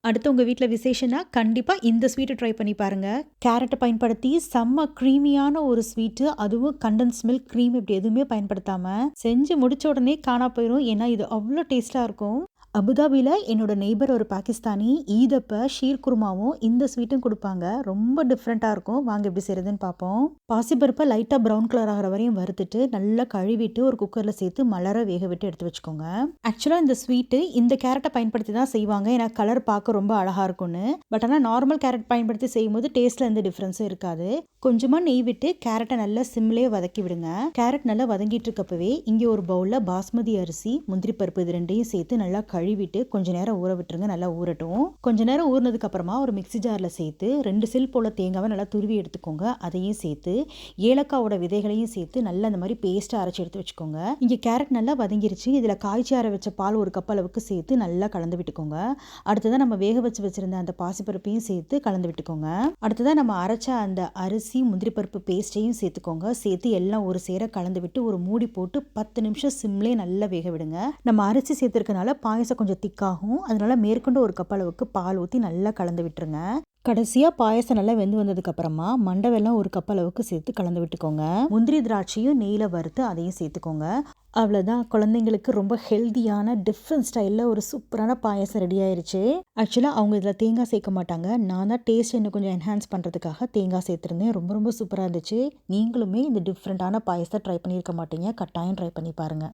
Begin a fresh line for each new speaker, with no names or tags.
அடுத்து உங்க வீட்ல விசேஷம்னா, கண்டிப்பா இந்த ஸ்வீட்ட ட்ரை பண்ணி பாருங்க. கேரட்ட பயன்படுத்தி செம்ம க்ரீமியான ஒரு ஸ்வீட்டு. அதுவும் கண்டன்ஸ் மில்க், க்ரீம் இப்படி எதுவுமே பயன்படுத்தாம, செஞ்சு முடிச்ச உடனே காணா போயிரும். ஏன்னா, இது அவ்ளோ டேஸ்ட்டா இருக்கும். அபுதாபில என்னோட நெய்பர் ஒரு பாகிஸ்தானி. ஈதப்ப ஷீர் குருமாவும், இந்த ஸ்வீட்டும் குடுப்பாங்க. ரொம்ப டிஃப்ரெண்ட்டா இருக்கும். வாங்க எப்படி செய்றதுன்னு பார்ப்போம். பாசிப்பருப்ப லைட்டா ப்ரவுன் கலர் ஆகுற வரையும் வறுத்துட்டு, நல்லா கழுவிட்டு ஒரு குக்கர்ல சேர்த்து மலர வேக விட்டு எடுத்து வச்சுக்கோங்க. ஆக்சுவலா இந்த ஸ்வீட்டு இந்த கேரட்ட பயன்படுத்தி தான் செய்வாங்க. ஏன்னா கலர் பார்க்க ரொம்ப அழகா இருக்கும்னு. பட் ஆனா நார்மல் கேரட் பயன்படுத்தி செய்யும்போது டேஸ்ட்ல எந்த டிஃபரன்ஸும் இருக்காது. கொஞ்சமா நெய் விட்டு கேரட்ட நல்லா சிம்லயே வதக்கி விடுங்க. கேரட் நல்லா வதங்கிட்டு இருக்கப்பவே இங்கே ஒரு பவுல்ல பாஸ்மதி அரிசி, முந்திரி பருப்பு இது 2யும் சேர்த்து நல்லா கழுவிட்டு கொஞ்ச நேரம் ஊற விட்டுருங்க. நல்லா ஊறட்டும். கொஞ்ச நேரம் ஊறினதுக்கு அப்புறமா ஒரு மிக்ஸி ஜார்ல சேர்த்து 2 சில் போல தேங்காவை நல்லா துருவி எடுத்துக்கோங்க. அதையும் சேர்த்து ஏலக்காவோட விதைகளையும் சேர்த்து நல்லா அந்த மாதிரி பேஸ்ட்டா அரைச்சி எடுத்து வச்சுக்கோங்க. இங்கே கேரட் நல்லா வதங்கிருச்சு. இதில் காய்ச்சி அரை வச்ச பால் ஒரு கப் அளவுக்கு சேர்த்து நல்லா கலந்து விட்டுக்கோங்க. அடுத்ததான் நம்ம வேக வச்சிருந்த அந்த பாசிப்பருப்பையும் சேர்த்து கலந்து விட்டுக்கோங்க. அடுத்ததான் நம்ம அரைச்ச அந்த அரிசி முந்திரி பருப்பு பேஸ்ட்டையும் சேர்த்துக்கோங்க. சேர்த்து எல்லாம் ஒரு சேர கலந்து விட்டு ஒரு மூடி போட்டு 10 நிமிஷம் சிம்லே நல்லா வேக விடுங்க. நம்ம அரிசி சேர்த்துருக்கனால பாயசம் கொஞ்சம் திக்காகும். அதனால மேற்கொண்டு ஒரு கப் அளவுக்கு பால் ஊற்றி நல்லா கலந்து விட்டுருங்க. கடைசியாக பாயசம் நல்லா வெந்து வந்ததுக்கு அப்புறமா மண்டை வெல்லம் ஒரு கப் அளவுக்கு சேர்த்து கலந்து விட்டுக்கோங்க. முந்திரி திராட்சையும் நெய்யில் வறுத்து அதையும் சேர்த்துக்கோங்க. அவ்வளோதான், குழந்தைங்களுக்கு ரொம்ப ஹெல்தியான டிஃப்ரெண்ட் ஸ்டைலில் ஒரு சூப்பரான பாயசம் ரெடி ஆயிருச்சு. ஆக்சுவலாக அவங்க இதில் தேங்காய் சேர்க்க மாட்டாங்க. நான் தான் டேஸ்ட் இன்னும் கொஞ்சம் என்ஹான்ஸ் பண்ணுறதுக்காக தேங்காய் சேர்த்துருந்தேன். ரொம்ப ரொம்ப சூப்பராக இருந்துச்சு. நீங்களுமே இந்த டிஃப்ரெண்ட்டான பாயசத்தை ட்ரை பண்ணியிருக்க மாட்டீங்க. கட்டாயம் ட்ரை பண்ணி பாருங்கள்.